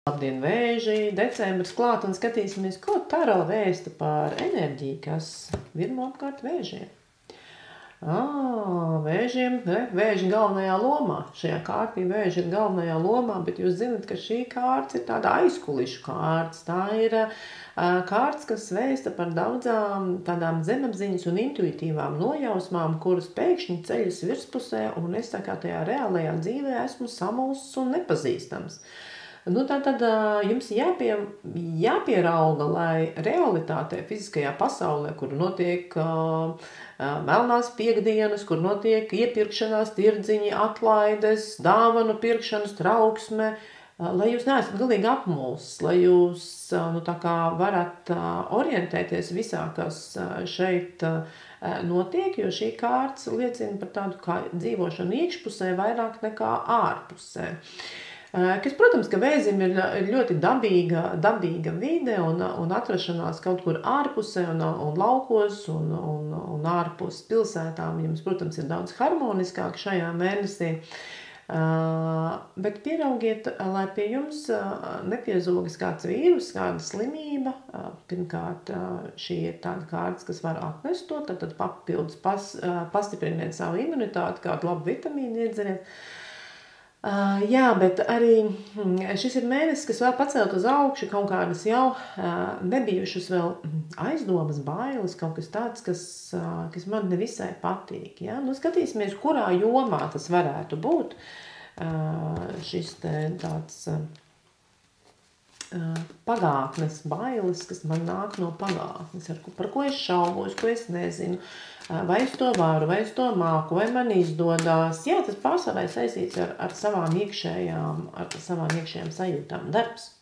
Labdien, vēži! Decembris klāt un skatīsimies, ko taro vēsta par enerģiju, kas virmo apkārt vēžiem. Vēžiem, vēži galvenajā lomā. Šajā kārtī vēži ir galvenajā lomā, bet jūs zināt, ka šī kārts ir tāda aizkulišu kārts. Tā ir kārts, kas vēsta par daudzām tādām zemapziņas un intuitīvām nojausmām, kuras pēkšņi ceļas virspusē, un es tā kā tajā reālajā dzīvē esmu samulsts un nepazīstams. Tātad jums jāpierauga, lai realitātē, fiziskajā pasaulē, kur notiek melnās piekdienas, kur notiek iepirkšanās, tirdziņi, atlaides, dāvanu pirkšanas, trauksme, lai jūs neesat galīgi apmulsis, lai jūs varat orientēties visā, kas šeit notiek, jo šī kārts liecina par tādu kā dzīvošanu iekšpusē vairāk nekā ārpusē. Kas, protams, ka vēzim ir ļoti dabīga vide un atrašanās kaut kur ārpusē un laukos un ārpus pilsētām. Jums, protams, ir daudz harmoniskāk šajā mēnesī, bet pieraugiet, lai pie jums nepiezogas kāds vīrus, kāda slimība. Pirmkārt, šī ir tāda kārtas, kas var atnest to, tad papildus pastipriniet savu imunitāti, kādu labu vitamīnu iedzeriet. Jā, bet arī šis ir mēnesis, kas vēl pacelt uz augšu kaut kādas jau nebijušas vēl aizdomas, bailes, kaut kas tāds, kas man nevisai patīk. Ja? Skatīsimies, kurā jomā tas varētu būt šis tāds pagātnes bailes, kas man nāk no pagātnes, par ko es šaubos, ko es nezinu, vai es to varu, vai es to māku, vai man izdodās. Jā, tas pārsvarā ir saistīts ar savām iekšējām sajūtām. Darbs.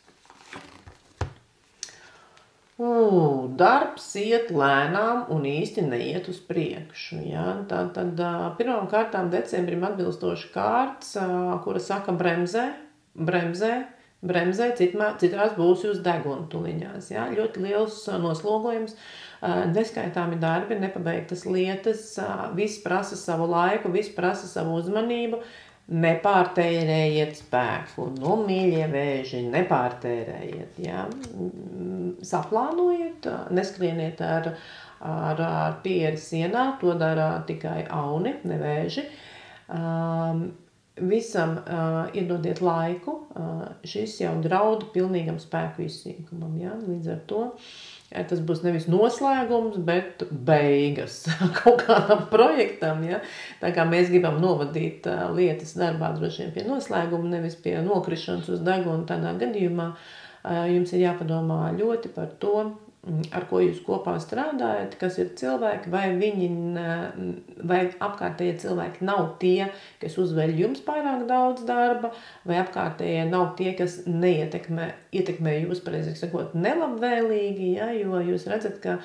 Darbs iet lēnām un īsti neiet uz priekšu. Ja? Tad pirmām kārtām decembrim atbilstoši kārts, kura saka bremzē, citās būs jūs deguna tuliņās. Ja? Ļoti liels noslogojums, neskaitāmi darbi, nepabeigtas lietas, viss prasa savu laiku, viss prasa savu uzmanību, nepārtērējiet spēku. Mīļie vēži, nepārtērējiet. Ja? Saplānojiet, neskrieniet ar pieri sienā, to dara tikai auni, ne vēži. Visam iedodiet laiku, šis jau draud pilnīgam spēku izsīkumam. Ja? Līdz ar to tas būs nevis noslēgums, bet beigas kaut kādam projektam. Ja? Tā kā mēs gribam novadīt lietas darbā droši vien pie noslēguma, nevis pie nokrišanas uz degunu, tādā gadījumā jums ir jāpadomā ļoti par to, ar ko jūs kopā strādājat, kas ir cilvēki, vai apkārtējie cilvēki nav tie, kas uzveļ jums pārāk daudz darba, vai apkārtējie nav tie, kas ietekmē jūs, pareizāk sakot, nelabvēlīgi, ja, jo jūs redzat, ka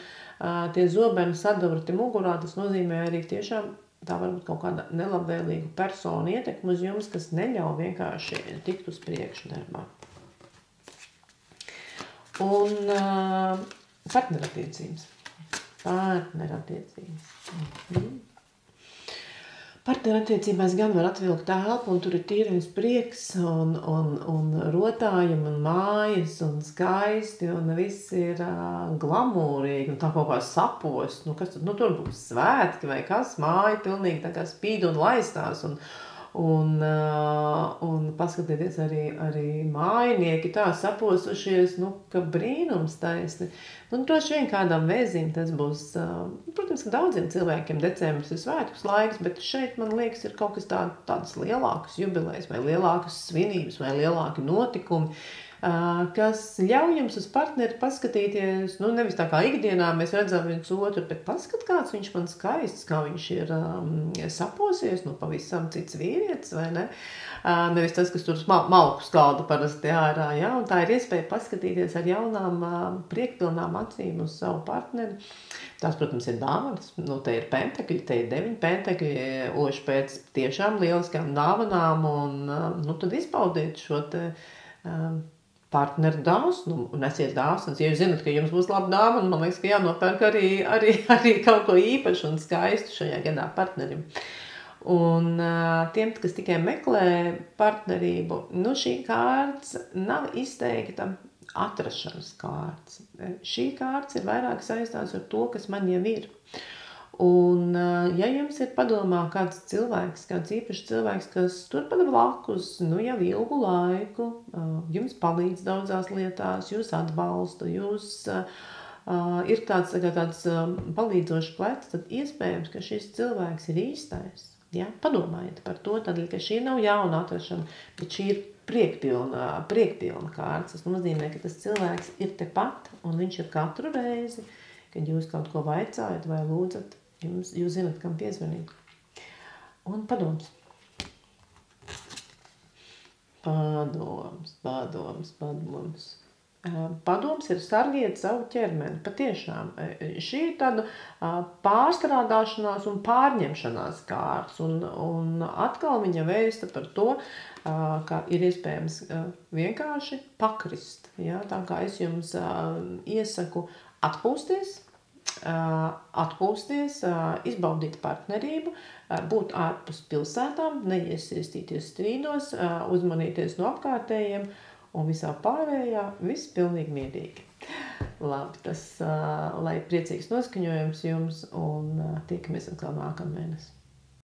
tie zobeni sadurti mugurā, tas nozīmē arī tiešām tā varbūt kaut kāda nelabvēlīga persona ietekme uz jums, kas neļauj vienkārši tikt uz priekšu darbā. Un partnerattiecības. Partnerattiecībās gan var atvilkt elpu, un tur ir tīrais prieks, un rotājumi, un mājas, un skaisti, un viss ir glamūrīgi, un tā kaut kā sapost. Kas tad? Tur būs svētki vai kas, māja pilnīgi tā kā spīd un laistās, un paskatieties arī mājinieki tā saposušies, ka brīnums taisni. Droši vien kādam vēzim tas būs, protams, ka daudziem cilvēkiem decembris ir svētkus laiks, bet šeit, man liekas, ir kaut kas tādas lielākas jubilejas, vai lielākas svinības, vai lielāki notikumi, kas ļauj jums uz partneri paskatīties, nevis tā kā ikdienā mēs redzam viens otru, bet paskat, kāds viņš man skaists, kā viņš ir saposies, pavisam cits vīrietis, vai ne? Nevis tas, kas tur malku skalda parasti ārā, ja? Un tā ir iespēja paskatīties ar jaunām priekpilnām acīm uz savu partneri. Tās, protams, ir dāvanas, te ir pentekļi, te ir 9 pentekļi, oši pēc tiešām lieliskām dāvanām, un tad izpaudiet šo te partneru dāsnu, un esiet dāsnas. Ja jūs zinat, ka jums būs laba dāvana, man liekas, ka jānopērk arī kaut ko īpašu un skaistu šajā gadā partnerim. Un tiem, kas tikai meklē partnerību, šī kārts nav izteikta atrašanas kārts. Šī kārts ir vairāk saistās ar to, kas man jau ir. Un, ja jums ir padomā kāds cilvēks, kāds īpašs cilvēks, kas turpat blakus, jau ilgu laiku, jums palīdz daudzās lietās, jūs atbalsta, jūs ir tāds palīdzošs plecs, tad iespējams, ka šis cilvēks ir īstais. Ja? Padomājiet par to, tādēļ, ka šī nav jauna atrašana, bet šī ir priekpilna kārts. Tas nozīmē, ka tas cilvēks ir tepat, un viņš ir katru reizi, kad jūs kaut ko vaicājat vai lūdzat, jūs zinat, kam piezvanīt. Un padoms. Padoms ir sargiet savu ķermeni. Patiešām. Šī ir tāda pārstrādāšanās un pārņemšanās kārts. Un atkal viņa vēsta par to, ka ir iespējams vienkārši pakrist. Ja? Tā kā es jums iesaku atpūsties, izbaudīt partnerību, būt ārpus pilsētām, neiesaistīties strīdos, uzmanīties no apkārtējiem un visā pārējā, viss pilnīgi mierīgi. Labi, lai priecīgs noskaņojums jums un tiekamies atkal nākamēnes.